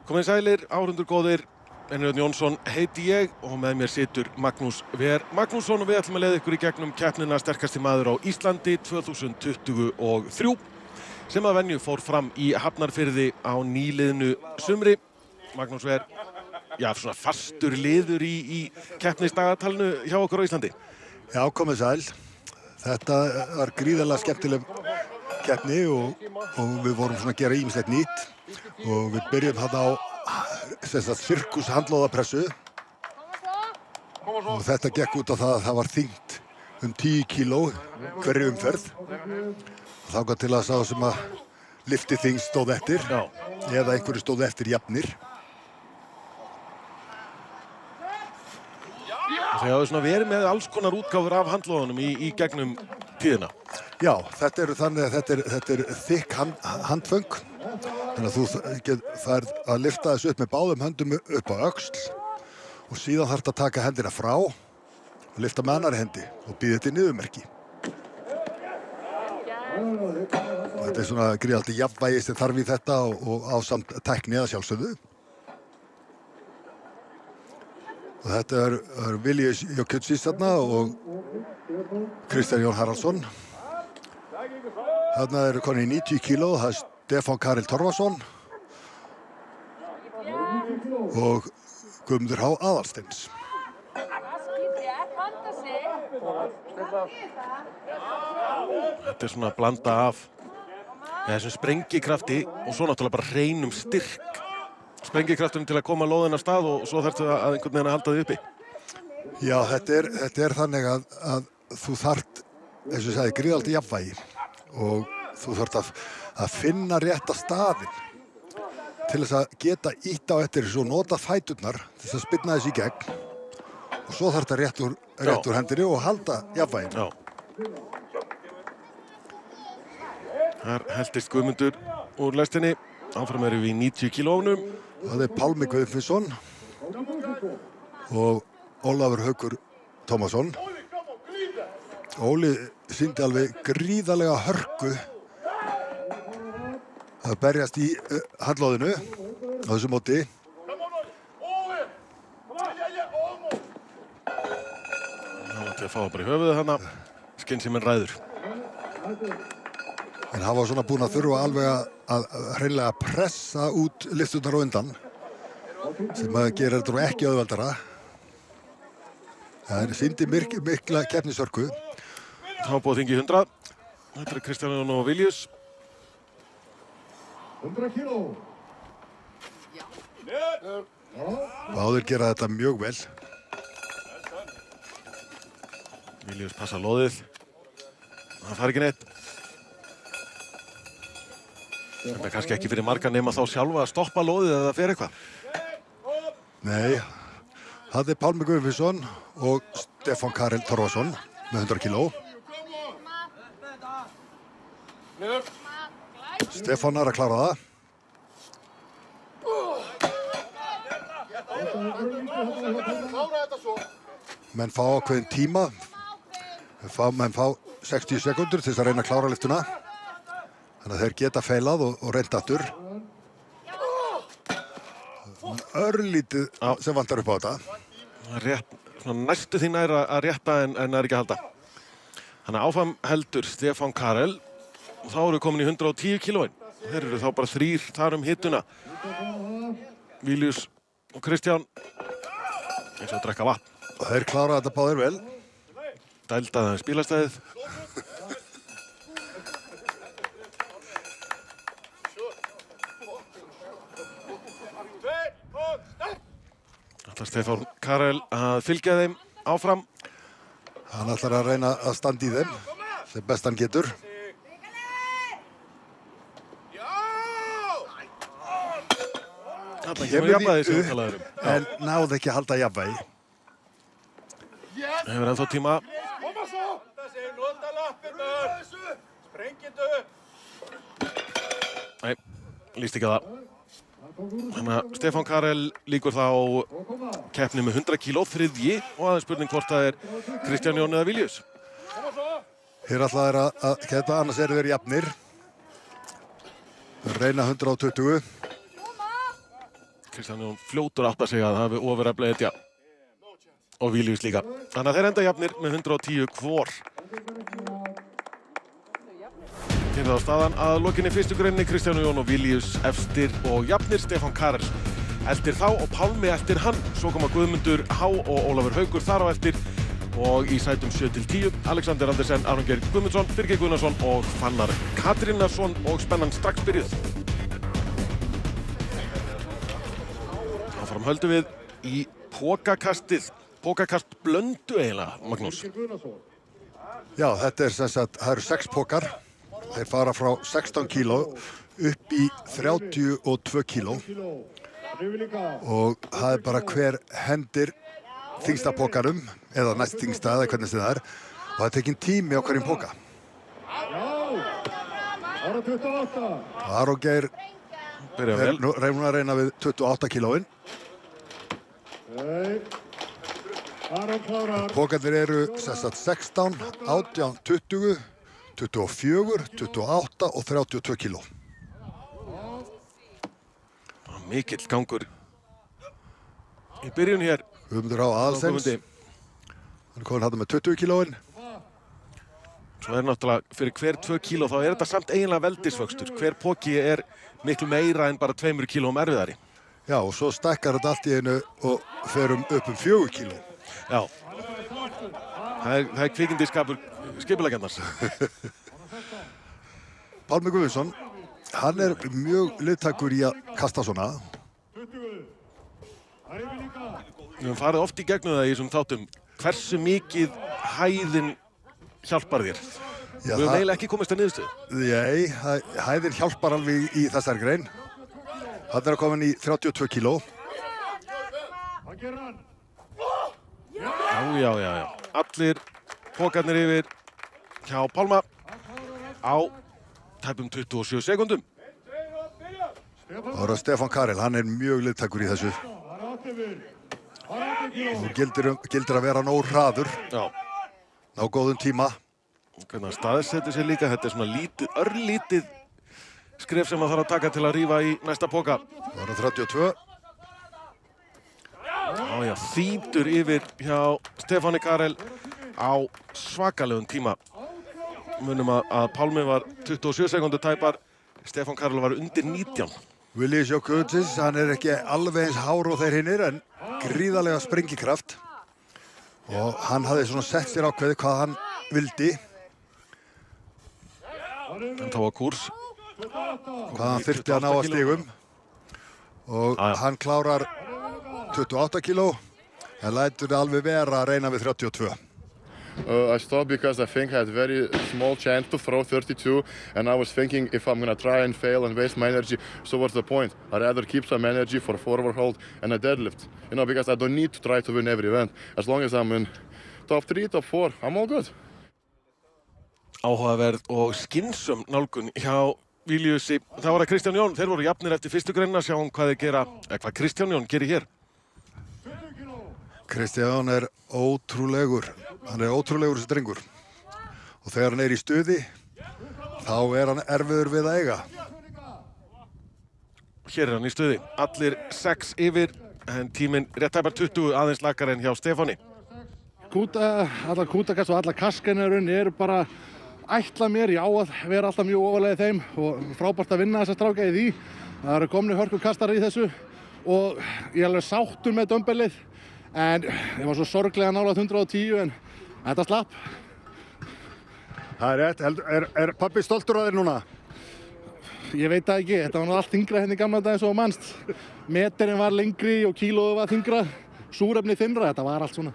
Komið sælir, áhorfendur góðir, Ennir Örn Jónsson heiti ég og með mér situr Magnús Ver Magnússon og við ætlum að leiða ykkur í gegnum keppnina sterkasti maður á Íslandi 2023 sem að venju fór fram í Hafnarfirði á nýliðnu sumri. Magnús Ver, já, svona fastur liður í keppnisdagatalinu hjá okkur á Íslandi. Já, komið sæl. Þetta var gríðarlega skemmtileg keppni og við vorum svona að gera ýmislegt nýtt og við byrjum þarna á sirkus handlóðapressu og þetta gekk út á það að það var þyngt 10 kíló hverri umferð og þangað til að sá sem að lyfti þyngst stóð eftir eða einhverju stóð eftir jafnir. Þau hafðu svona verið með alls konar útgáfur af handlóðunum í gegnum tíðina. Já, þetta er þykk handföng. Þannig að þú þarf að lyfta þessu upp með báðum höndum upp á öxl og síðan þarf að taka hendina frá og lyfta með annarri hendi og býða þetta í niðurmerki. Þetta er svona gríðaldi jafnvægi sem þarf í þetta og ásamt tækni að sjálfsögðu. Og þetta er Viljus Jökulsís þarna og Kristján Jón Haraldsson. Þarna eru konið í 90 kíló, það er Stefán Karel Torfason og Guðmundur H. Aðalsteins. Þetta er svona að blanda af þessum sprengikrafti og svo náttúrulega bara hreinum styrk. Sprengikraftum til að koma lóðin af stað og svo þarftu að einhvern veginn að halda þið uppi. Já, þetta er þannig að þú þarft, eins og ég sagði, gríðaldi jafnvægi og þú þarft að finna rétta staðinn til þess að geta ítt á eftir þessu og nota fæturnar til þess að spyrna þessu í gegn og svo þarft að rétt úr hendinni og halda jafnvæginu. Þar heldist Guðmundur úr lestinni. Áfram erum við í 90 kílónum. Það er Pálmi Guðfinnsson og Ólafur Haukur Tómasson. Óli sýndi alveg gríðarlega hörku að berjast í handlóðinu á þessu móti. Það var til að fá bara í höfuðið hana, skynseminn ræður. En hann var svona búinn að þurfa alveg að hreinlega pressa út lyfturnar á undan sem að gera þetta ekki auðveldara. Það sýndi mikla keppnishörku. Það var búið þingi 100. Þetta er Kristján Jón og Viljus. 100 kíló. Báðir gera þetta mjög vel. Viljus passa lóðið. Það fær ekki neitt. Þetta er kannski ekki fyrir marga nema þá sjálfa að stoppa lóðið eða það fer eitthvað. Nei, það er Pálmi Guðfinnsson og Stefán Karel Torfason með 100 kíló. Stefán er að klára það. Menn fá ákveðin tíma. Menn fá 60 sekúndur til þess að reyna að klára lyftuna. Þannig að þeir geta feilað og reynt aftur. Örlítið sem vantar upp á þetta. Rétt, svona næstu því nær að rétta en það er ekki að halda. Þannig að áfram heldur Stefán Karel og þá eru komin í 110 kílóin. Þeir eru þá bara 3 þar hittuna. Viljus og Kristján eins og að drekka vatn. Og þeir klára þetta báðir vel. Dældaði bílastæðið. Ætlar Stefán Karel að fylgja þeim áfram. Hann ætlar að reyna að standa í þeim sem best hann getur. Þarna kemur jafnvægi sem við talaðum. En náði ekki að halda jafnvægi. Hefur ennþá tíma. Nei, líst ekki að það. Þannig að Stefán Karel lýkur þá keppni með 100 kíló, þriðji og aðeins spurning hvort það er Kristján Jón eða Viljus. Hér ætlaðir að keppa, annars eru þeir jafnir. Reyna 120. Kristján Jón fljótur átt að segja að það hafi ofurefli etja. Og Vilíus líka. Þannig að þeir enda jafnir með 110 hvor. Kynna á staðan að lokinni fyrstu greininni Kristján Jón og Vilíus efstir og jafnir. Stefán Karel eftir þá og Pálmi eftir hann. Svo koma Guðmundur H. og Ólafur Haukur þar á eftir. Og í sætum 7-10 Alexander Andersen, Aron Geir Guðmundsson, Birgir Guðnason og Fannar Katrínason og spennan strax byrjuð. Áfram höldum við í pokakastið. Pokakast blöndu eiginlega, Magnús. Já, þetta sem sagt, það eru 6 pokar. Þeir fara frá 16 kíló upp í 32 kíló. Og það bara hver hendir þyngsta pokanum, eða næst þyngsta, eða hvernig sem það er. Og það er tekinn tími á hverjum poka. Og Aron Geir reynir að reyna við 28 kílóin. Pokarnir eru sem sagt 16, 18, 20, 24, 28 og 32 kíló. Mikill gangur í byrjun hér. Guðmundur H. Aðalsteins. Hann er komin hérna með 20 kílóin. Svo er náttúrulega fyrir hver 2 kíló þá er þetta samt eiginlega veldisvöxtur. Hver poki er miklu meira en bara 2 kílóum erfiðari. Já, og svo stækkar þetta allt í einu og fer upp 4 kíló. Já. Það er kvikindisskapur skipuleggjandans. Pálmi Guðmundsson, hann er mjög liðtækur í að kasta svona. Við höfum farið oft í gegnum það í þessum þáttum. Hversu mikið hæðin hjálpar þér? Við höfum eiginlega ekki komist að niðurstöðu. Nei, hæðin hjálpar alveg í þessari grein. Hann er komin í 32 kíló. Já. Allir pokarnir yfir hjá Pálma á tæpum 27 sekúndum. Það er Stefán Karel, hann er mjög liðtækur í þessu. Þú gildir að vera nóg hraður. Já. Ná góðum tíma. Hvernig hann staðsetur sér líka. Þetta er svona örlítið skref sem hann þarf að taka til að rífa í næsta poka. Það er 32. Já, þýtur yfir hjá Stefáni Karel á svakalegum tíma. Munum að Pálmi var 27 sekúndur tæpar, Stefán Karel var undir 19. Vilíus Jökulsins, hann er ekki alveg eins hár og þeir hinnir, en gríðarlega sprengikraft. Og hann hafði svona sett sér ákveði hvað hann vildi. En þá var kúrs. Hvað hann þyrfti að ná að stigum. Og hann klárar 28 kíló, en lætur alveg vera að reyna við 32. I stopped because I think I had very small chance to throw 32, and I was thinking if I'm gonna try and fail and waste my energy, so what's the point? I'd rather keep some energy for a forward hold and a deadlift, because I don't need to try to win every event. As long as I'm in top 3, top 4, I'm all good. Áhugaverð og skynsöm nálgun hjá Vilíusi. Það var að Kristján Jón, þeir voru jafnir eftir fyrstu greinina, sjáum hvað þeir gera, hvað Kristján Jón gerir hér. Kristján Jón er ótrúlegur. Hann er ótrúlegur þessi drengur. Og þegar hann er í stuði, þá er hann erfiður við að eiga. Hér er hann í stuði. Allir 6 yfir, en tíminn rétt tæpar 20 aðeins lakar en hjá Stefáni. Allar kútakast og allar kaskanarunni eru bara ætla mér, ég á að vera alltaf mjög ofalega í þeim og frábært að vinna þessa stráka í því. Það eru komni hörkukastar í þessu og ég er alveg sáttur með dömbelið, en ég var svo sorglega nálægt 110 en þetta slapp. Það er rétt. Er pabbi stoltur af þér núna? Ég veit það ekki, þetta var nú allt þyngra hérna í gamla dag eins og mannst. Meterinn var lengri og kílóið var þyngra, súrefni þynnra, þetta var allt svona.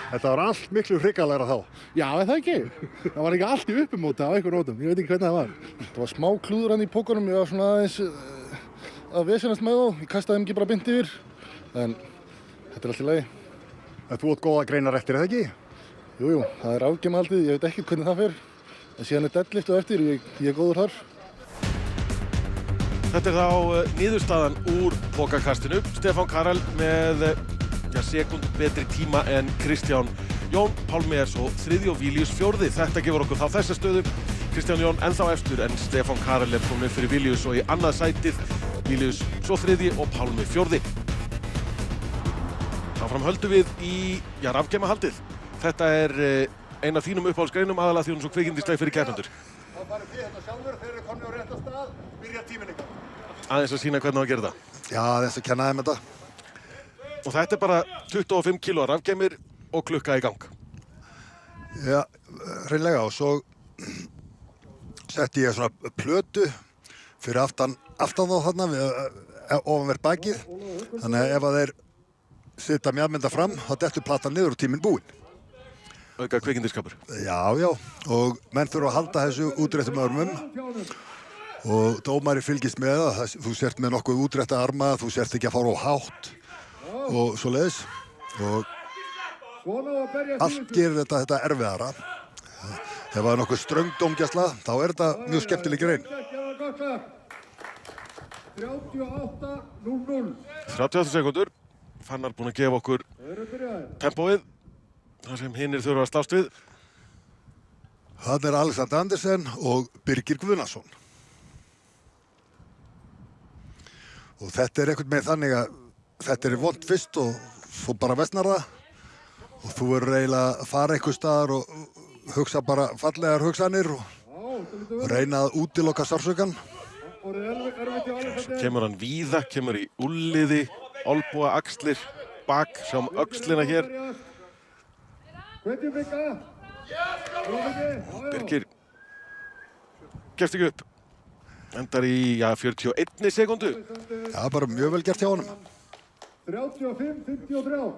Þetta var allt miklu hrikalegra þá. Já, er það ekki? Það var ekki allt í uppumóti á einhver nótum, ég veit ekki hvernig það var. Það var smá klúður hann í pókunum, ég var svona aðeins að vesenast með þá, ég kastaði þeim ekki bara beint yfir, en þetta er allt í lagi. Þú átt góða greinar eftir, eða ekki? Jú, það er afgemaldið, ég veit ekki hvernig það fer, en síðan er deadlift og eftir, ég er góður þar. Þetta er þá niðurstaðan úr pokakastinu. Stefán Karel með sekúnd betri tíma en Kristján Jón. Pálmi er svo 3. og Vilíus 4. Þetta gefur okkur þá þessa stöðu. Kristján Jón ennþá efstur en Stefán Karel er kominn fyrir Vilíus og í annað sætið. Vilíus svo 3. og Pálmi 4. Áfram höldum við í, rafgeimahaldið. Þetta er ein af þínum uppáhaldsgreinum, aðalega því hún er svo kvikindisleg fyrir keppendur. Þá farið þið hérna sjálfur, þeir eru komnir á rétta stað, byrja tíminn ykkar. Aðeins að sýna hvernig á að gera þetta. Já, aðeins að kenna þeim þetta. Og þetta er bara 25 kg rafgeimir og klukka í gang. Já, hreinlega, og svo setti ég svona plötu fyrir aftan á þarna ofanvert bakið. Þannig að ef að þeir sitja mjafmynda fram, þá dettur platan niður og tíminn búinn. Auka kvikindiskapur. Já, og menn þurfa að halda þessu útréttum örmum og dómari fylgist með það. Þú sért með nokkuð útrétta arma, þú sért ekki að fara á hátt og svoleiðis. Og allt gerir þetta erfiðara. Ef það er nokkuð ströng dómgæsla, þá er þetta mjög skemmtileg grein. 38:00. 38 sekúndur. Fannar búinn að gefa okkur tempóið, það sem hinnir þurfa að slást við. Það er Alexander Andersen og Birgir Guðnason. Og þetta er einhvern veginn þannig að þetta er vont fyrst og svo bara versnar það. Og þú verður eiginlega að fara einhver staðar og hugsa bara fallegar hugsanir og reyna að útiloka sársaukann. Svo kemur hann víða, kemur í úlliði, olbúa, axlir, bak, sjáum öxlina hér. Birgir gefst ekki upp. Endar í 41 sekúndu. Já, bara mjög vel gert hjá honum. 35:53.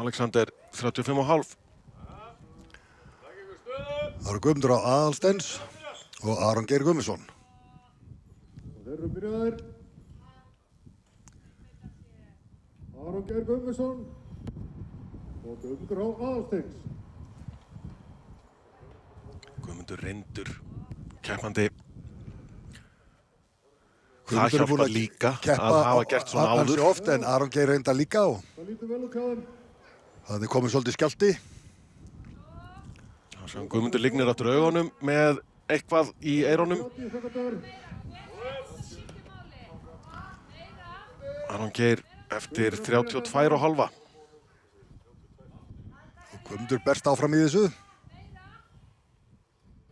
Alexander 35,5. Það eru Guðmundur á Aðalsteins og Aron Geir Guðmundsson. Þeir eru byrjaðir. Aron Geir Guðmundsson og Guðmundur á Aðalsteins. Guðmundur reyndur keppandi. Það hjálpar líka að hafa gert svona áður. Ansi oft, en Aron Geir reynda líka og Það lítur vel út hjá þeim. það er komið svolítið skjálfti. Guðmundur lignir aftur augunum með eitthvað í eyrunum. 30 sekúndur. Aron Geir eftir 32,5. Og Guðmundur berst áfram í þessu.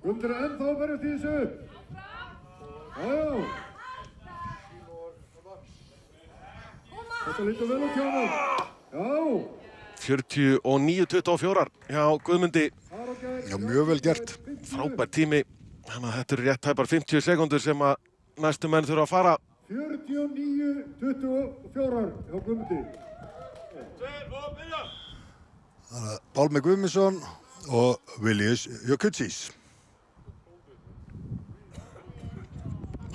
Guðmundur er ennþá að berjast í þessu. Já. Þetta lítur vel út hjá þeim. Já. 49,24 hjá Guðmundi. Aron Geir. Já, mjög vel gert. Frábær tími. Þannig að þetta eru rétt tæpar 50 sekúndur sem að næstu menn þurfa að fara. 49:24 hjá Guðmundi. Það er Pálmi Guðmundsson og Vilnius Jökulsís.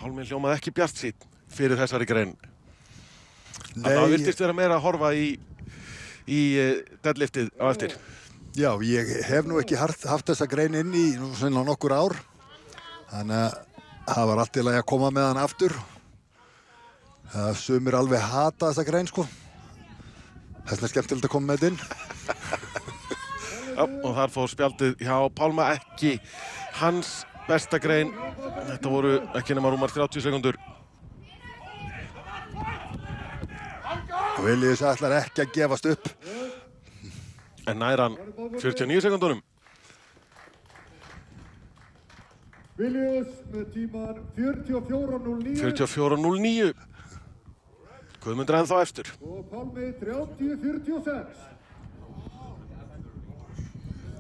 Pálmi hljómaði ekki bjartsýnn fyrir þessari grein. Nei, Það virtist vera meira að horfa í deadliftið á eftir. já, ég hef nú ekki haft þessa grein inn í svona nokkur ár. Þannig að það var allt í lagi að koma með hann aftur. Það sumir alveg hata þessa grein, sko. Þess vegna er skemmtilegt að koma með þetta inn. Já, og þar fór spjaldið hjá Pálma, ekki hans besta grein. Þetta voru ekki nema rúmar 30 sekúndur. Og Vilnius ætlar ekki að gefast upp. En nær hann 49 sekúndunum. Vilnius með tíman 44:09 44,09. Guðmundur ennþá eftir. og Pálmi 30:46.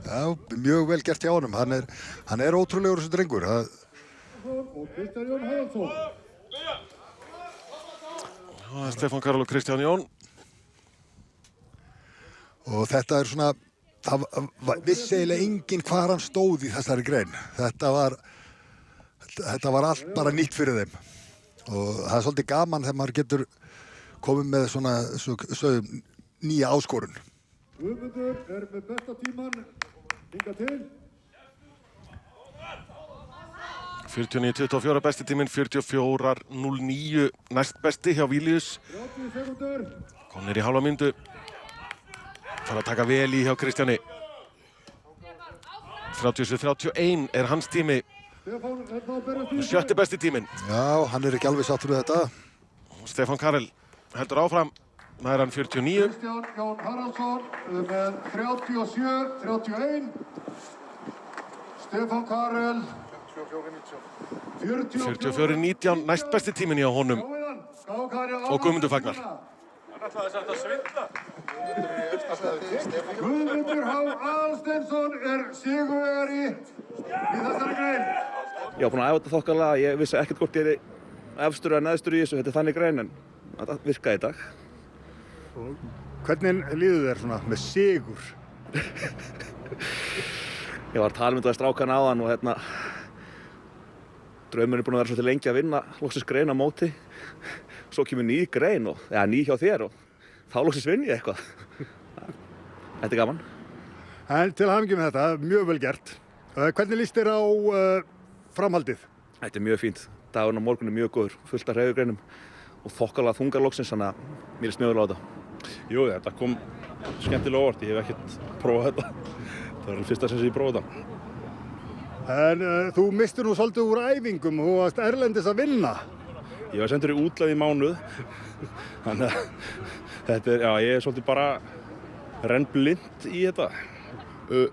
Já, mjög vel gert hjá honum. Hann er ótrúlegur þessu drengur. Og Kristján Jón Haraldsson. Það er Stefán Karol og Kristján Jón. Og þetta er svona, það vissi eiginlega enginn hvar hann stóð í þessari grein. Þetta var allt bara nýtt fyrir þeim. Og það er svolítið gaman þegar maður getur komið með svona nýja áskorun. Guðmundur er með besta tíman hingað til. 49,24 besti tíminn, 44,09 næst besti hjá Vilnius. 30 sekúndur. Komnir í hálfa mínútu. Fara að taka vel í hjá Kristjáni. 37,31 er hans tími. Stefán er þá að berjast í þessu. Sjötti besti tíminn. Já, hann er ekki alveg sáttur við þetta. Stefán Karel heldur áfram. nær hann 49. Kristján Jón Haraldsson með 37-31. Stefán Karel 44-19, næst besti tíminn hjá honum og Guðmundur fagnar. Guðmundur H. Aðalsteinsson sigurvegari í þessari grein. Ég var búinn að æfa þetta þokkalega, ég vissi ekkert hvort ég er efstur eða neðstur í þessu, þetta er þannig grein en þetta virkaði í dag. Hvernig líður þér svona með sigur? Ég var að tala um þetta við strákana áðan og draumurinn er búinn að vera svolítið lengi að vinna loksins grein á móti. Svo kemur ný grein, ný hjá þér og þá loksins vinn ég eitthvað. Þetta er gaman. En til hamingju með þetta, mjög vel gert. Hvernig líst þér á framhaldið? Þetta er mjög fínt. Dagurinn á morgun er mjög góður, fullt af hreyfigreinum og þokkalega þungar loksins, þannig að mér er mjög vel á þetta. Jú, þetta kom skemmtilega óvart. Ég hef ekkert prófað þetta. Það var fyrsta sem ég prófað þetta. En þú mistur nú svolítið úr æfingum og þú varst erlendis að vinna. Ég var sendur í útlegð í mánuð. Þannig að þetta ég er svolítið bara renn blind í þetta.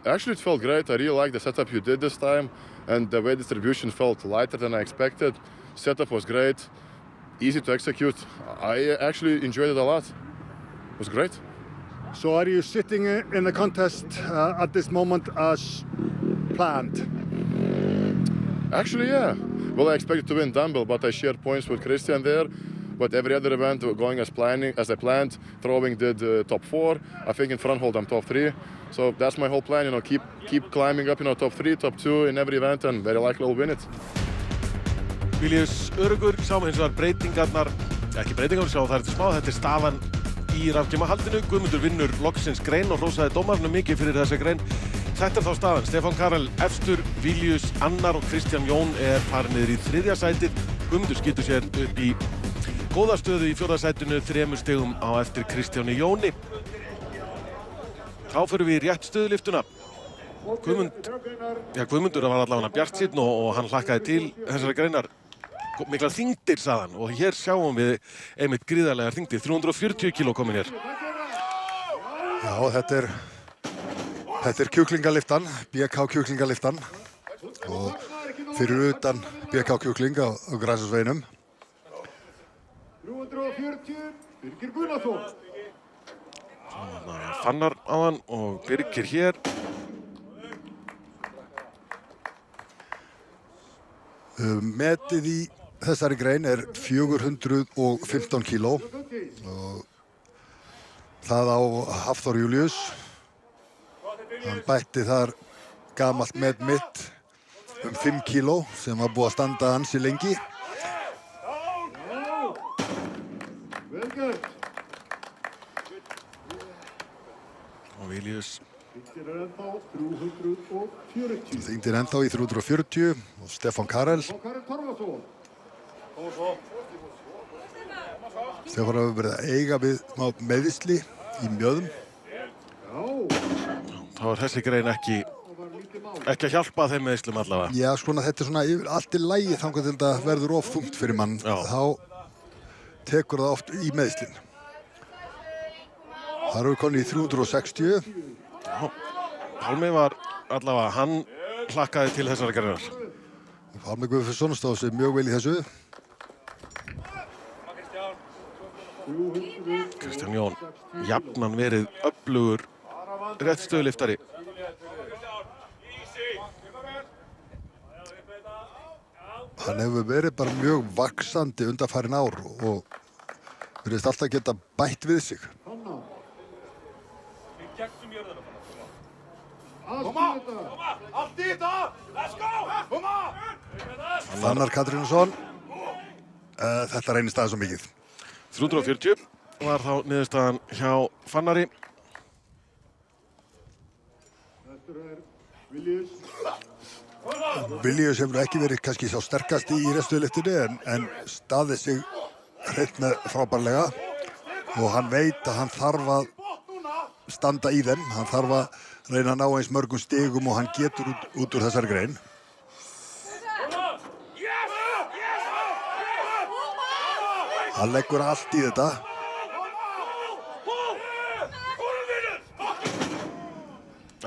Actually, it felt great. I really like the setup you did this time, and the weight distribution felt lighter than I expected. Setup was great, easy to execute. I actually enjoyed it a lot. It was great. So are you sitting in the contest at this moment as planned? Actually, yeah. Well, I expected to win dumbbell, but I shared points with Christian there. But every other event going as I planned. Throwing did top 4. I think in front hold I'm top 3. So that's my whole plan, keep climbing up, top 3, top 2 in every event, and very likely I'll win it. Viljius öruggur, sáum hins vegar breytingarnar, ekki breytingar, það er smá, þetta er staðan í rafgeimahaldinu. Guðmundur vinnur loksins grein og hrósaði dómarnum mikið fyrir þessa grein. Þetta er þá staðan. Stefán Karel efstur, Viljius annar og Kristján Jón er farin niður í 3. sætið. Guðmundur skýtur sér upp í góða stöðu í 4. sætinu, 3 stigum á eftir Kristjáni Jóni. Þá förum við í rétt stöðuliftuna. Guðmundur var allavega bjartsýnn og hann hlakkaði til þessari greinar. Miklar þyngdir, sagðan, og hér sjáum við einmitt gríðarlegar þyngdir. 340 kíló komin hér. Já, þetta er kjúklingaliftan, BK kjúklingaliftan. Og fyrir utan BK kjúkling á Grænsásveginum. 340, Birgir Gunnarsson. Fannar áðan og Birgir hér. Metið í þessari grein er 415 kíló og það á Hafþór Júlíus. Hann bætti þar gamalt met mitt 5 kíló sem var búið að standa ansi lengi. Vel gert. Og Viljius Þyngdir ennþá í 340 og Stefán Karel. Karel Torfason. Stefán hefur verið að eiga við meiðsli í mjöðum. Þá er þessi grein ekki að hjálpa þeim meiðslum allavega. Já, þetta er svona yfir allt í lagi þangað til þetta verður of þungt fyrir mann. Já. Þá tekur það oft í meiðslin. Það eru konið í 360. Pálmi var allavega, hann hlakkaði til þessari greinar. Pálmi Guðfinnsson stóð sig mjög vel í þessu. Kristján Jón, jafnan verið öflugur réttstöðuliftari. Hann hefur verið bara mjög vaxandi undanfarin ár og virðist alltaf geta bætt við sig. Fannar Katrínsson. Þetta reynist aðeins svo mikið. 340 var þá niðurstaðan hjá Fannari. Viljius hefur ekki verið kannski sá sterkasti í reststöðuliftinu en staðið sig hreint með frábærlega og hann veit að hann þarf að standa í þeim. Hann þarf að reyna að ná eins mörgum stigum og hann getur út úr þessari grein. Hann leggur allt í þetta.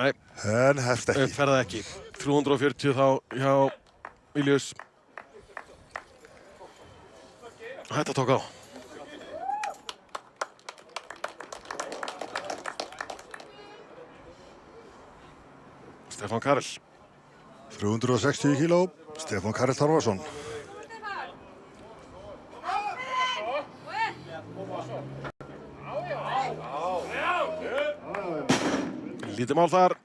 Nei, En hefst ekki. uppferða ekki. 340 þá hjá Viljus. Þetta tók á. Stefán Karel. 360 kíló, Stefán Karel Þorvarsson. Lítið mál þar.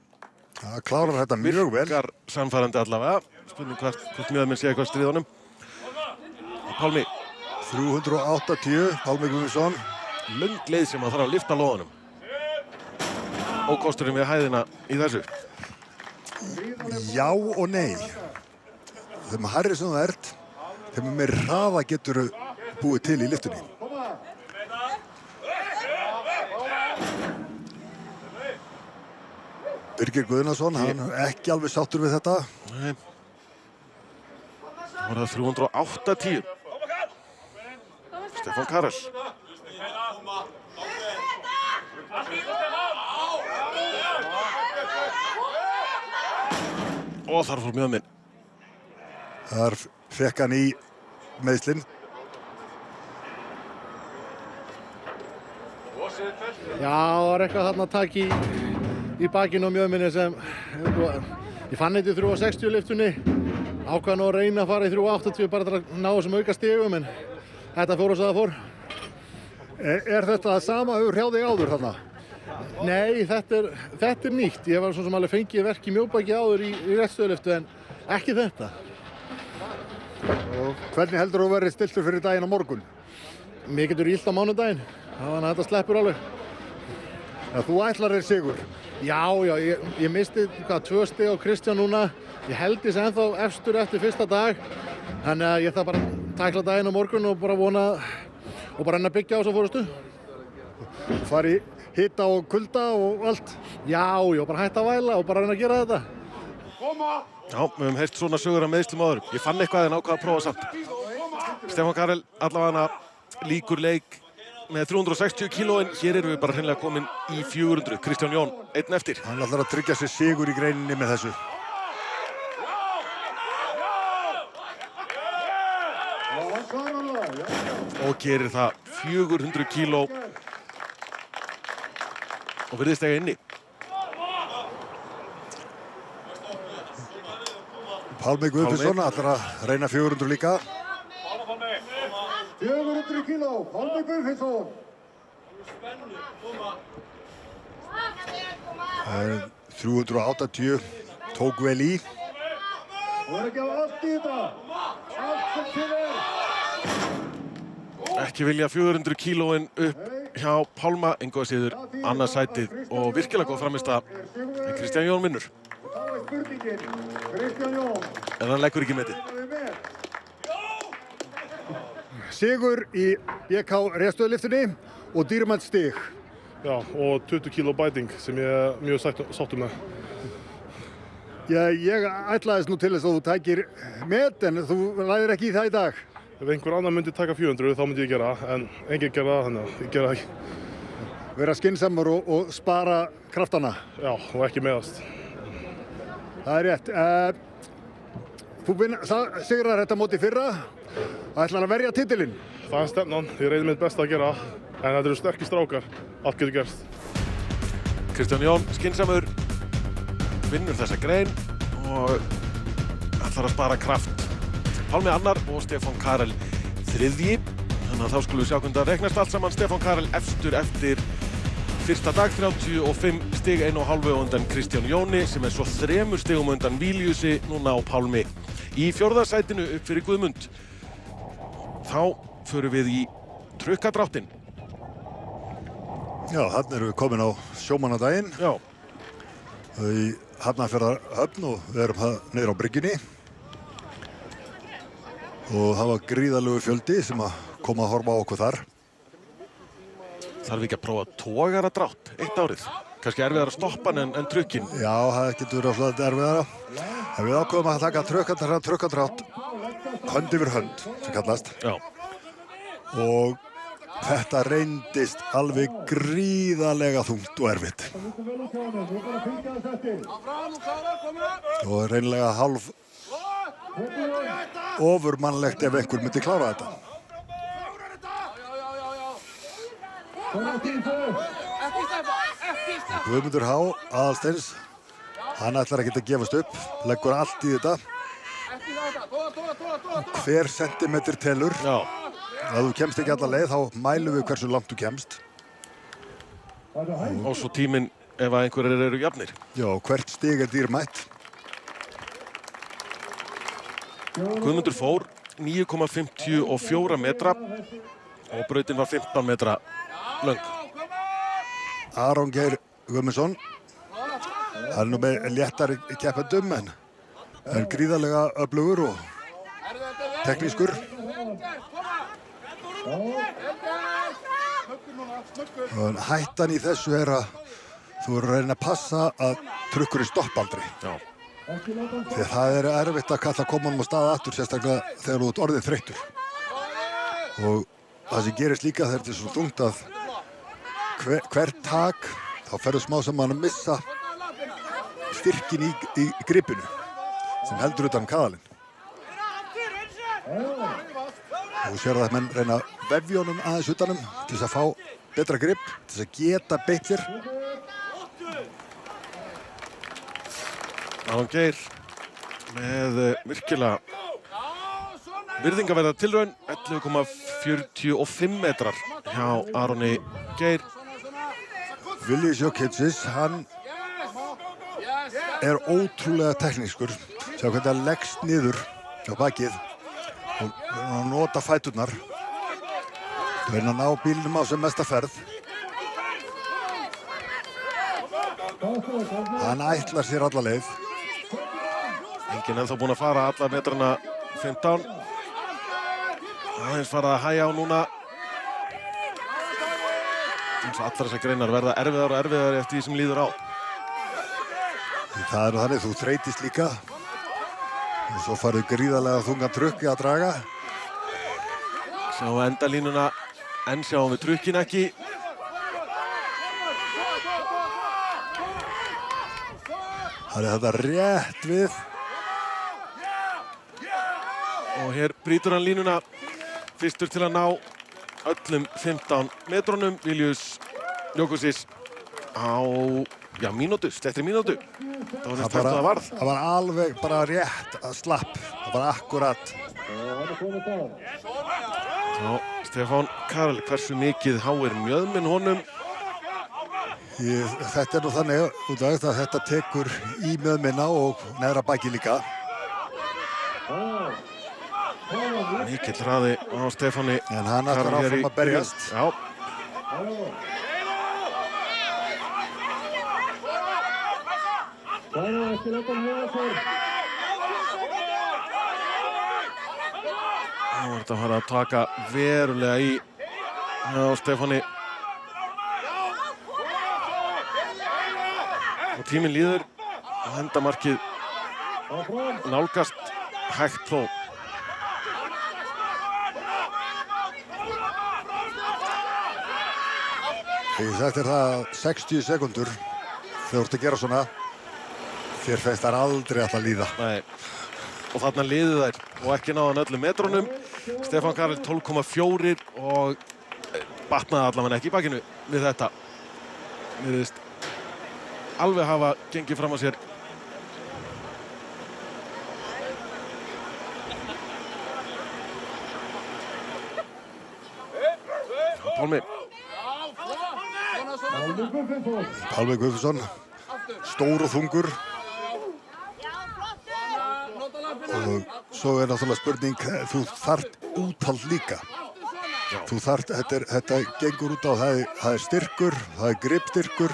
Það klárar þetta mjög vel. Virkar sannfærandi allavega. Spurning hvort mjöðminn sé eitthvað stríð honum. Pálmi. 380, Pálmi Guðmundsson. Löng leið sem að þarf að lyfta lóðunum. Ókosturinn við hæðina í þessu. Já og nei. Þeim hærri sem þú ert, þeim meiri hraða getur búið til í lyftunni. Birgir Guðnason, hann er ekki alveg sáttur við þetta. Nei. Það var það 380. Stefán Karel. Og þar fór mjöðminn. Þar fekk hann í meiðslin. Já, það var eitthvað þarna að taka í bakinu á mjöðminni sem ég fann þetta í 360 lyftunni, ákvað nú að reyna að fara í 380 bara til að ná þessum auka stigum, en þetta fór og svo það fór. Er þetta það sama hefur hjá þig áður þarna? Nei, þetta er nýtt. Ég var svo sem alveg fengið verk í mjóbaki áður í réttstöðulyftu, en ekki þetta. Og hvernig heldur þú verið stiltur fyrir daginn á morgun? Mér getur illt á mánudaginn, þannig að þetta sleppur alveg. Ja, þú ætlar þér sigur. Já, ég misti 2 stig á Kristján núna. Ég held þess ennþá efstur eftir fyrsta dag. Þannig að ég þarf bara að tækla daginn á morgun og bara vona og bara reyna að byggja á þessa fórustu. Fari hita og kulda og allt. Já, bara hætta að væla og bara reyna að gera þetta. Já, við höfum heyrt svona sögur af meiðslum áður. Ég fann eitthvað en ákvað að prófa samt. Stefán Karel allavega líkur leik með 360 kílóin. Hér erum við bara hreinlega komin í 400. Kristján Jón, einn eftir. Hann ætlar að tryggja sér sigur í greininni með þessu. Og gerir það 400 kíló og virðist eiga inni. Pálmi Guðmundsson ætlar að reyna 400 líka. 400 kíló, Pálmi Guðmundsson. 380 tók vel í. Þú er ekki á allt í þetta. Allt sem til er. Ekki vilja 400 kílóin upp hjá Pálma, engu að síður annað sætið og virkilega góð frammistaða en Kristján Jón vinnur. Þá er spurningin, Kristján Jón. En hann leggur ekki metið. Sigur í BK réttstöðulyftunni og dýrmætt stig. Já, og 20 kíló bæting sem ég er mjög sáttur með. Ég ætlaðist nú til þess að þú tækir met, en þú læðir ekki í það í dag. Ef einhver annar myndi taka 400 þá myndi ég gera það, en enginn gera það, þannig að ég gera það ekki. Vera skynsamur og spara kraftana. Já, og ekki meðast. Það er rétt. Þú sigrar þetta móti fyrra. Ætlar að verja titilinn. Það er stefnan, ég reyni mitt besta að gera það, en þetta eru sterkir strákar, allt getur gerst. Kristján Jón, skynsamur, vinnur þessa grein og ætlar að spara kraft. Pálmi annar og Stefán Karel þriðji. Þannig að þá skulum við sjá hvernig það reiknast allt saman. Stefán Karel efstur eftir fyrsta dag, 35 stig, 1,5 undan Kristján Jóni sem er svo 3 stigum undan Viljusi núna á Pálmi. Í 4. sætinu upp fyrir Guðmund. Þá förum við í trukkadráttinn. Já, þarna erum við komin á sjómannadaginn. Já. Í Hafnarfjarðarhöfn og við erum niður á bryggjunni. Og það var gríðarlegur fjöldi sem að koma að horfa á okkur þar. Þarf ekki að prófa togaradrátt eitt árið. Kannski erfiðar að stoppa hann en trukkinn. Já, það getur verið alltaf erfiðara. En við ákveðum að taka trukkadrátt hönd yfir hönd, sem kallast. Já. Og þetta reyndist alveg gríðarlega þungt og erfitt. Og reynilega hálf ofurmannlegt ef einhver myndi klára þetta. Guðmundur H. Aðalsteins, hann ætlar ekki að gefast upp, leggur allt í þetta. Hver sentimetr telur. Já. Ef þú kemst ekki alla leið, þá mælum við hversu langt þú kemst. Og svo tíminn ef að einhverjir eru jafnir. Já, hvert stig er dýrmætt. Guðmundur fór 9,54 metra og brautin var 15 metra löng. Aron Geir Guðmundsson, hann er nú með léttari keppendum en gríðarlega öflugur og teknískur. Og hættan í þessu er að þú verður að reyna að passa að trukkurinn stoppa aldrei. Já. Því það er erfitt að kalla komanum á stað aftur, sérstaklega þegar þú ert orðið þreyttur. Og það sem gerist líka þegar þetta er svo þungt að hvert tak þá ferðu smá saman að missa styrkin í gripinu sem heldur utan kaðalinn. Og þú sér að menn reyna að vefja honum aðeins utanum til þess að fá betra grip, til þess að geta beitt sér. Aron Geir með virkilega virðingaverða tilraun, 11,45 metrar hjá Aroni Geir. Viljus Jókitsis, hann er ótrúlega teknískur. Sjá hvernig hann leggst niður á bakið og nota fæturnar. Reyna að ná bílnum á sem mesta ferð. Hann ætlar sér alla leið. Enginn ennþá búinn að fara alla metrana 15. Aðeins farið að hægja á núna. Eins og allar þessar greinar verða erfiðar og erfiðar eftir því sem líður á. Það er nú þannig, þú þreytist líka. Og svo farið gríðarlega þungan trukki að draga. Sjáum við endalínuna, en sjáum við trukkin ekki. Það er þetta rétt við. Og hér brýtur hann línuna. Fyrstur til að ná öllum 15 metrunum. Viljus Jókitsis á, mínútu, slettri mínútu. Það var næst það varð. Það var alveg bara rétt að slapp. Það var akkurat. Já, Stefán Karl, hversu mikið háir mjöðminn honum? Þetta er nú þannig út af að þetta tekur í mjöðminna og neðra baki líka. Mikill hraði á Stefáni. En hann ætlar áfram að berjast. Já. Nú er þetta að fara að taka verulega í á Stefáni. Og tíminn líður og endamarkið nálgast hægt þó. Þetta er það 60 sekundur þegar þú ert að gera svona. Þér finnst þær aldrei alltaf líða. Nei. Og þarna liðu þær og ekki náðan öllum metrunum. Stefán Karl 12,4 og batnaði allavega ekki í bakinu við þetta. Virðist alveg hafa gengið fram á sér. Pálmi. Pálmi Guðmundsson, stór og þungur. Og svo er náttúrulega spurning, þú þarft úthald líka. Þú þarft, þetta gengur út á, það er styrkur, það er gripstyrkur,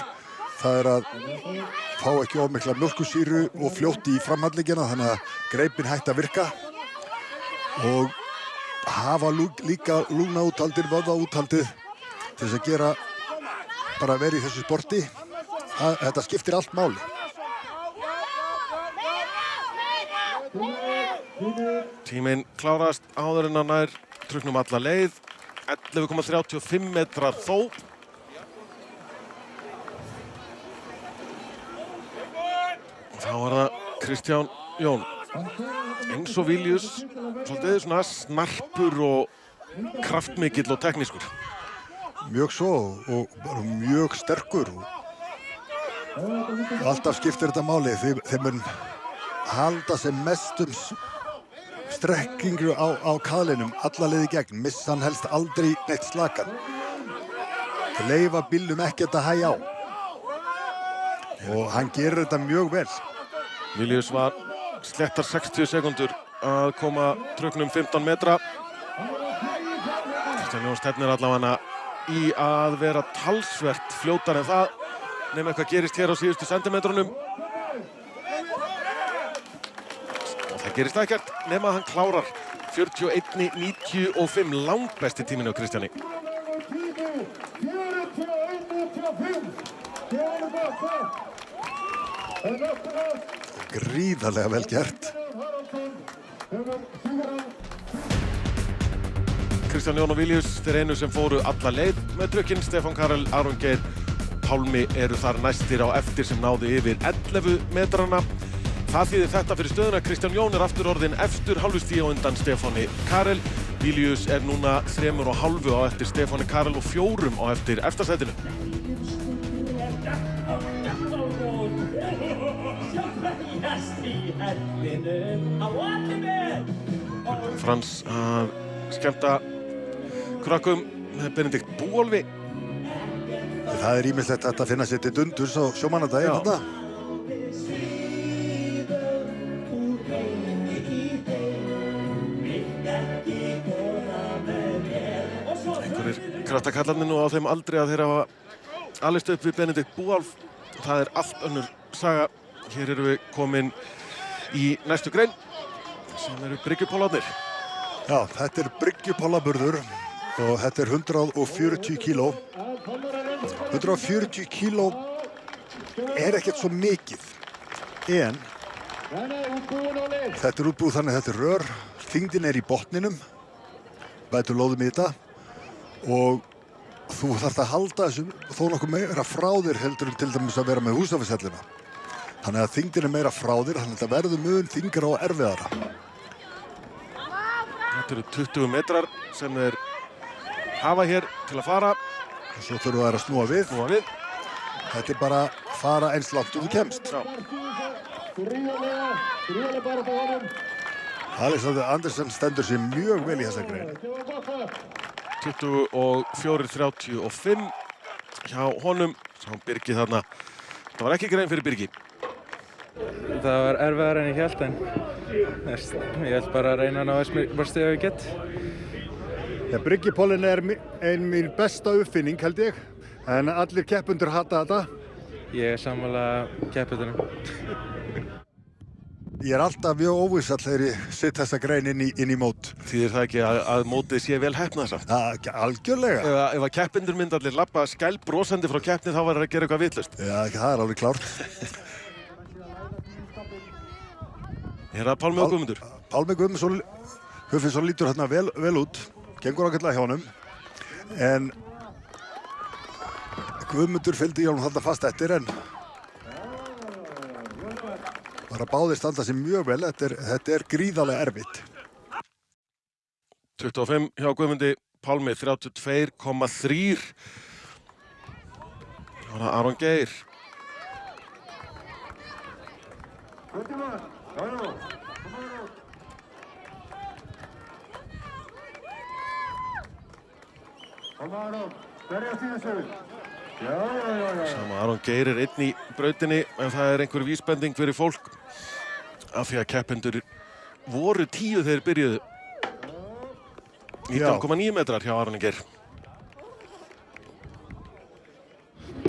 það er að fá ekki of mikla mjólkursýru og fljótt í framhandleggina, þannig að greipin hætti að virka. Og hafa líka lungnaúthaldið, vöðvaúthaldið til þess að gera bara verið í þessu sporti. Þetta skiptir allt máli. Tíminn klárast áður en hann nær trukknum alla leið. 11,35 metrar þó. Þá var það Kristján Jón. Eins og Viljius, svolítið svona snarpur og kraftmikill og teknískur. Mjög svo og bara mjög sterkur. Og alltaf skiptir þetta máli. Þeir mun halda sem mestum strekkingu á kaðlinum alla leið í gegn. Missa hann helst aldrei neitt slakan. Leyfa bílnum ekkert að hægja á. Og hann gerir þetta mjög vel. Viljius var slettar 60 sekundur að koma tröknum 15 metra. Kristján Jón stefnir allavega í að vera talsvert fljótar en það, nema eitthvað gerist hér á síðustu sentimetrunum. Og það gerist ekkert nema að hann klárar 41.95, langbesti tíminn á Kristjáni. Gríðarlega vel gert. Kristján Jón og Viljius, þeir einu sem fóru alla leið með trukkinn. Stefán Karel, Aron Geir, Pálmi eru þar næstir á eftir sem náðu yfir 11 metrana. Það þýðir þetta fyrir stöðuna. Kristján Jón aftur orðinn efstur, hálfu stigi á undan Stefáni Karel. Viljius núna 3,5 á eftir Stefáni Karel og 4 á eftir efstasætinu. Frans að skemmta krökkum með Benedikt Búolfi. Það ýmislegt hægt að finna sér til dundurs á sjómannadaginn þetta. Einhverjir kraftakallarnir nú á þeim aldrei að þeir hafa alist upp við Benedikt Búolf. Það allt önnur saga. Hér erum við komin í næstu grein sem eru bryggjupólarnir. Já, þetta bryggjupólaburður og þetta 140 kíló. 140 kíló ekkert svo mikið, en þetta útbúið þannig að þetta rör, þyngdin í botninum, bætur lóðum í þetta og þú þarft að halda þessu þó nokkuð meira frá þér heldur en til dæmis að vera með Húsafellshellina. Þannig að þyngdin meira frá þér, þannig að þetta verður mun þyngra og erfiðara. Þetta eru 20 metrar sem þeir hafa hér til að fara. Og svo þurfa þær að snúa við. Þetta bara fara eins langt og þú kemst. Alexander Andersen stendur sér mjög vel í þessa grein. 24:35 hjá honum. Sá Birgi þarna. Það var ekki grein fyrir Birgi. Það var erfiðar en ég hélt, en ég held bara að reyna að ná þess mörg stig ef ég get. Bryggjupólinn ein mín besta uppfinning, held ég, en allir keppendur hata þetta. Ég sammála keppendunum. Ég alltaf mjög óvissall þegar ég sitt þessa grein inn í mót. Þýðir það ekki að mótið sé vel heppnað samt? Algjörlega. Ef að keppendur myndi allir labba skælbrosandi frá keppni þá var það að gera eitthvað vitlaust. Já, það alveg klárt. Hér Pálmi og Guðmundur. Pálmi Guðmundsson lítur hérna vel út, gengur ágætlega hjá honum, en Guðmundur fylgdi honum þarna fast eftir, en bara báðir standa sig mjög vel. Þetta gríðarlega erfitt. 25 hjá Guðmundi, Pálmi 32,3. Það var Aron Geir. Sama Aron Geir einn í brautinni, en það einhver vísbending fyrir fólk af því að keppendur voru 10 þegar byrjuðu. 19,9 metrar hjá Aroni Geir.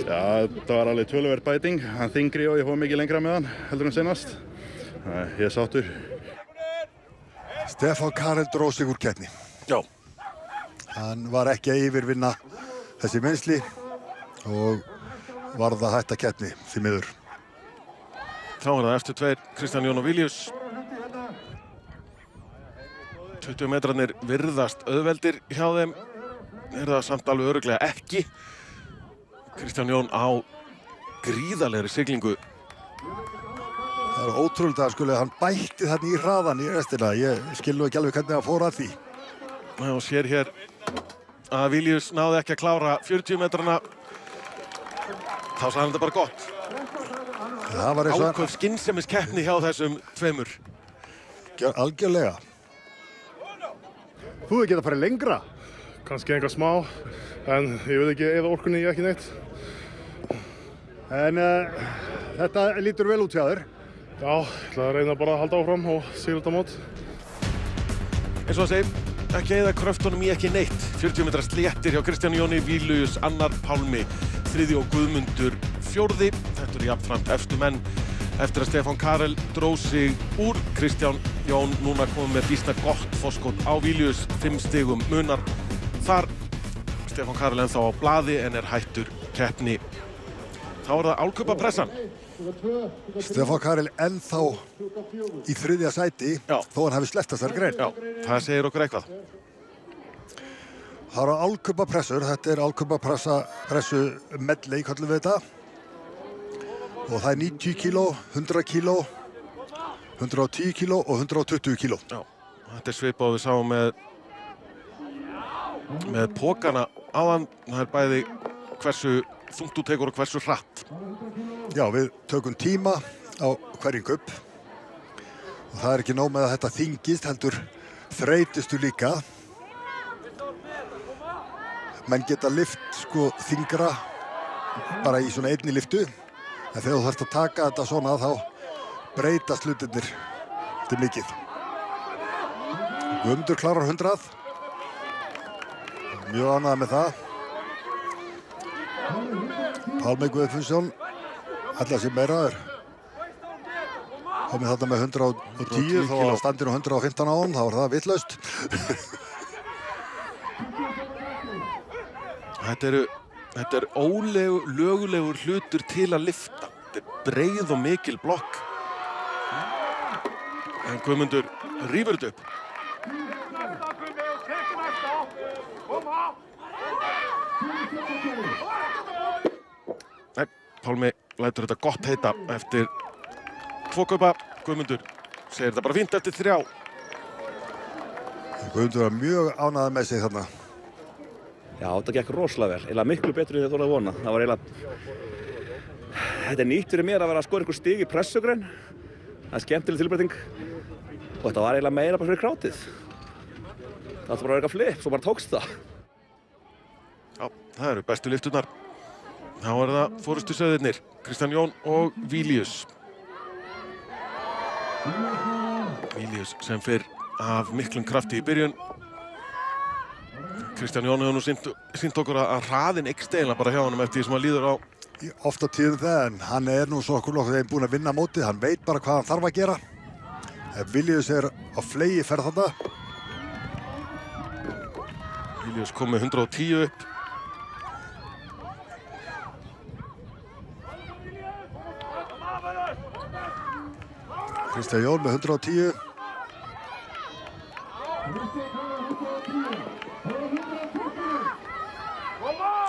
Já, það var alveg töluverð bæting. Hann þyngri og ég fór mikið lengra með hann heldur en seinast. Ég sáttur. Stefán Karel dró sig úr keppni. Já. Hann var ekki að yfirvinna þessi meiðsli og varð að hætta keppni því miður. Þá er það eftir tveir, Kristján Jón og Viljius. 20 metrarnir virðast auðveldir hjá þeim. er það samt alveg örugglega ekki. Kristján Jón á gríðarlegri siglingu. Það er ótrúlega að hann bætti þarna í hraðan í restina. Ég skil nú ekki alveg hvernig hann fór að því. Og sér hér að Villius náði ekki að klára 40 metrana. Þá sagði hann þetta bara gott. Það var eins og Áköf skynsemiskeppni hjá þessum tveimur. Algjörlega. Þú hefði getað að fara lengra. Kannski einhver smá, en ég vil ekki eða orkunni í ekki neitt. En þetta lítur vel út hjá þér. Já, ég ætla að reyna bara að halda áfram og sigra þetta mót. Eins og að segja, ekki eða kröftunum í ekki neitt. 40 metra sléttir hjá Kristjáni Jóni, Villius annar, Pálmi þriði og Guðmundur fjórði. Þetta eru jafnframt efstu menn eftir að Stefán Karel dró sig úr. Kristján Jón núna komið með býsna gott forskot á Villius, 5 stigum munar þar. Stefán Karel ennþá á blaði en er hættur keppni. Þá er það álkupapressan. Stefán Karel ennþá í 3. sæti, Já. þó hann hafi sleppt þessari grein. Já, það segir okkur eitthvað. Það eru álkupapressur, þetta er álkupapressu medley, kallum við þetta. Og það er 90 kíló, 100 kíló, 110 kíló og 120 kíló. Já, þetta er svipað og við sáum með pókana áðan. Það er bæði hversu þungt þú tekur og hversu hratt. Já, við tökum tíma á hverjum kupp. Og það er ekki nóg með að þetta þyngist, heldur þreytistu líka. Menn geta lyft sko þyngra bara í svona einni lyftu. En þegar þú þarft að taka þetta svona þá breytast hlutirnir til mikið. Guðmundur klárar 100. Mjög ánægður með það. Pálmi Guðmundsson, allar sem meira er. Komið þarna með 110, þá var standinu 115 á hann, þá var það vitlaust. Þetta er lögulegur hlutur til að lyfta. Þetta er breið og mikil blokk. En Guðmundur rífur þetta upp. Nei, Pálmi lætur þetta gott heita eftir 2 kaupa. Guðmundur segir þetta bara fínt eftir 3. Guðmundur var mjög ánægður með sig þarna. Já, þetta gekk rosalega vel. Eiginlega miklu betur en ég þorði að vona. Það var eiginlega... Þetta er nýtt fyrir mér að vera að skora einhver stig í pressugrein. Það er skemmtileg tilbreyting. Og þetta var eiginlega meira bara fyrir krátið. Það var bara eitthvað flip, svo bara tókst það. Já, það eru bestu lyfturnar. Þá er það forystusauðirnir, Kristján Jón og Villius. Villius sem fyrr af miklum krafti í byrjun. Kristján Jón hefur nú sýnt okkur að hraðinn eykst eiginlega bara hjá honum eftir því sem hann líður á. Oft á tíðum það, en hann er nú svo okkur nokkuð búinn að vinna mótið. Hann veit bara hvað hann þarf að gera. Villius er á flegi ferð þarna. Villius kom með 110 upp. Kristján Jón með 110.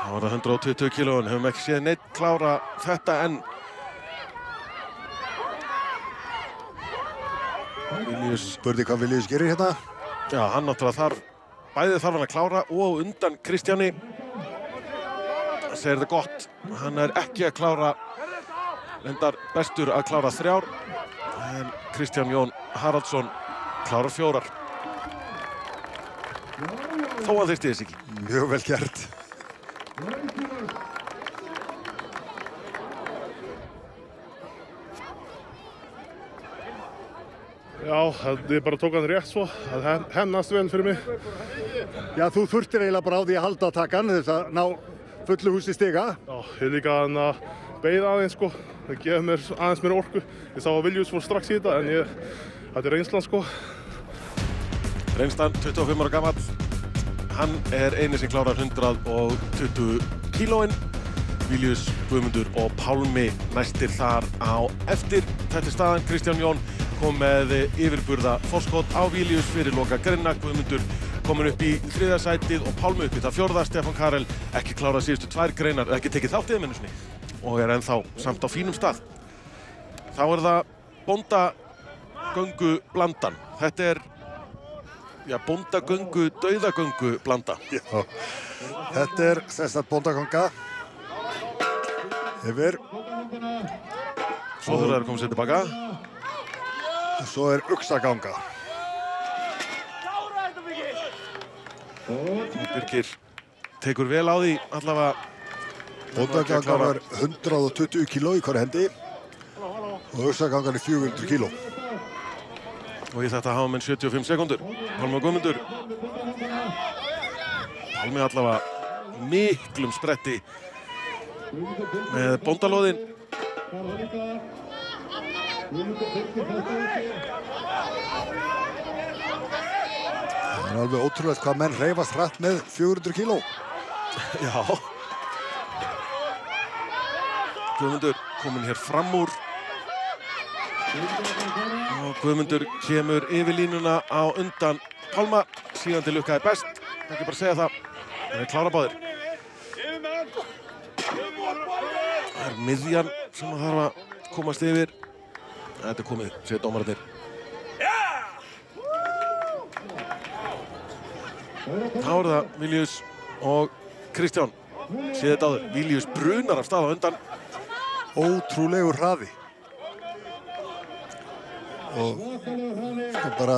Það var það 120 kílóin, hefum ekki séð neitt klára þetta enn. Villius, Spurði hvað Villius gerir hérna. já, hann náttúrulega bæði þarf hann að klára og undan Kristjáni. Segir þetta gott, hann er ekki að klára, reyndar bestur að klára 3, en Kristján Jón Haraldsson klárar 4. Þó hann þyrsti þess ekki. Mjög vel gert. Já, ég bara tók hann rétt svo. Það hennast vel fyrir mig. Já, þú þurftir eiginlega bara á því að halda að taka hann þess að ná fullu húsi stiga. Já, ég líka hann að beið aðeins sko. Það gefur mér aðeins meira orku. Ég sá að Villius fór strax í þetta, en þetta er reynslan sko. Reynslan, 25 ára gamall. Hann er eini sem klárar 120 kílóin. Villius, Guðmundur og Pálmi næstir þar á eftir. Þetta er staðan. Kristján Jón kom með yfirburða forskot á Villius fyrir loka greinna. Guðmundur komin upp í 3. sætið og Pálmi upp í það 4. Stefán Karel ekki klárað síðustu 2 greinar, ekki tekið þátt í þeim einu sinni og ennþá samt á fínum stað. Þá það bóndagöngu blandan. Þetta bóndagöngu, dauðagöngu blanda. Já, þetta sem sagt bóndaganga yfir. Svo þurfa að koma sér tilbaka. Svo uxaganga. Birkir tekur vel á því allavega. Bóndagangan var 120 kíló í hverju hendi og uxagangan 400 kíló. Og í þetta hafa menn 75 sekúndur. Pálmi og Guðmundur. Pálmi allavega miklum spretti með bóndalóðin. Það alveg ótrúlegt hvað menn hreyfast hratt með 400 kíló. Já. Guðmundur kominn hér fram úr. Og Guðmundur kemur yfir línuna á undan Pálma. Sígandi lukka best. Ekki bara segja það. Það klára báðir. Það miðjan sem það þarf að komast yfir. Þetta komið, segir dómararnir. Þá það Viljius og Kristján. Séð þetta áður. Viljius brunar af stað á undan. Ótrúlegur hraði. Og bara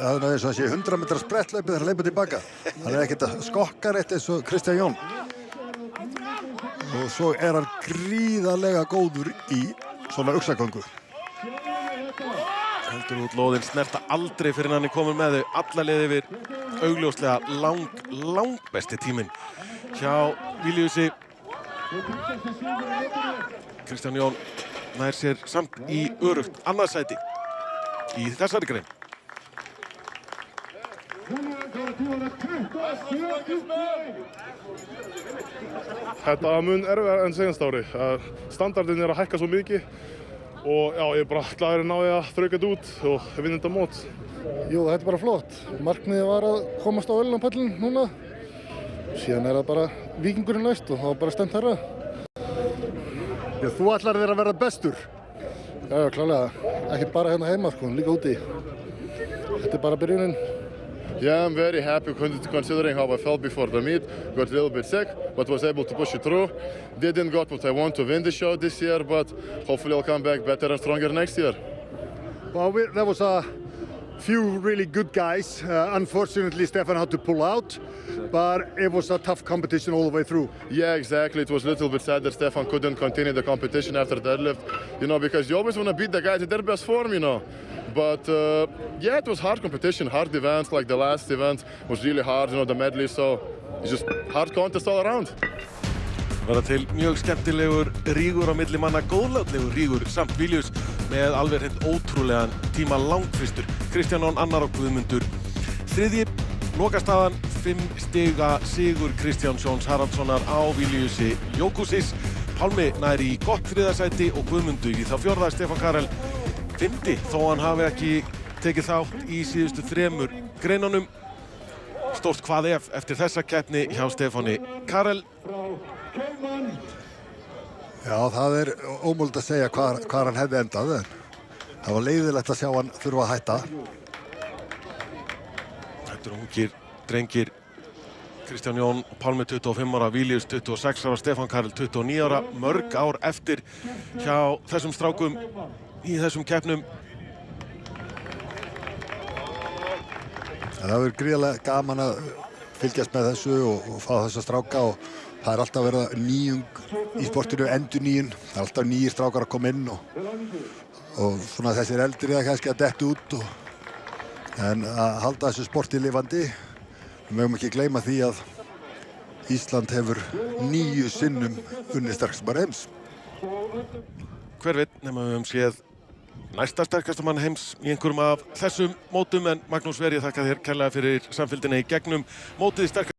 að eins og það sé 100 metra spretthlaupi þegar hann hleypur tilbaka. Hann ekkert að skokka rétt eins og Kristján Jón. Og svo hann gríðarlega góður í svona uxagöngu. Heldur út lóðin, snerta aldrei fyrir hann komin með þau. Alla leið yfir augljóslega langbesti tíminn hjá Viljiusi. Kristján Jón nær sér samt í örugt annað sæti í þessari grein. Þetta mun erfiðara en seinasta ári. Standardinn að hækka svo mikið og já, ég er bara glaður að ná því að þrauka þetta út og vinna þetta mót. Jú, þetta bara flott. Markmiðið var að komast á velunapallinn núna. Síðan það bara Víkingurinn næst og það var bara stefnt herra. Já, þú ætlar þér að vera bestur. Já, klálega. Ekki bara hérna heima, líka úti. Þetta bara byrjunin. Yeah, I'm very happy considering how I felt before the meet. Got a little bit sick, but was able to push it through. Didn't got what I want to win the show this year, but hopefully I'll come back better and stronger next year. Well, there was a few really good guys. Unfortunately, Stefan had to pull out, but it was a tough competition all the way through. Yeah, exactly. It was a little bit sad that Stefan couldn't continue the competition after deadlift, because you always want to beat the guys in their best form, But yeah, it was hard competition, hard events. Like the last event was really hard, the medley. So it's just hard contest all around. Verða til mjög skemmtilegur rígur á milli manna, góðlátlegur rígur samt Viljius með alveg hreint ótrúlegan tíma langfristur. Kristján Jón annar og Guðmundur þriðji. Lokastaðan 5 stiga sigur Kristjáns Jóns Haraldssonar á Viljiusi Jókusis. Pálmi nær í gott 3. sæti og Guðmundur í þá 4. Stefán Karel 5. þó hann hafi ekki tekið þátt í síðustu 3 greinunum. Stórt hvað eftir þessa keppni hjá Stefáni Karel. Já, það ómögulegt að segja hvar hann hefði endað, en það var leiðilegt að sjá hann þurfa að hætta. Þetta ungir drengir, Kristján Jón og Pálmi 25 ára, Viljius 26 ára, Stefán Karel 29 ára, mörg ár eftir hjá þessum strákum í þessum keppnum. Það verður gríðarlega gaman að fylgjast með þessu og fá þessa stráka, og það alltaf verið nýjung í sportinu, endurnýjun. Það alltaf nýjir strákar að koma inn og svona þessir eldri það kannski að detta út. En að halda þessu sporti lifandi. Við mögum ekki gleyma því að Ísland hefur 9 sinnum unnið sterkasta heims. Hver veit nema við höfum séð næsta sterkasta mann heims í einhverjum af þessum mótum, en Magnús Sverrir, þakka þér kærlega fyrir samfylgdina í gegnum mótið.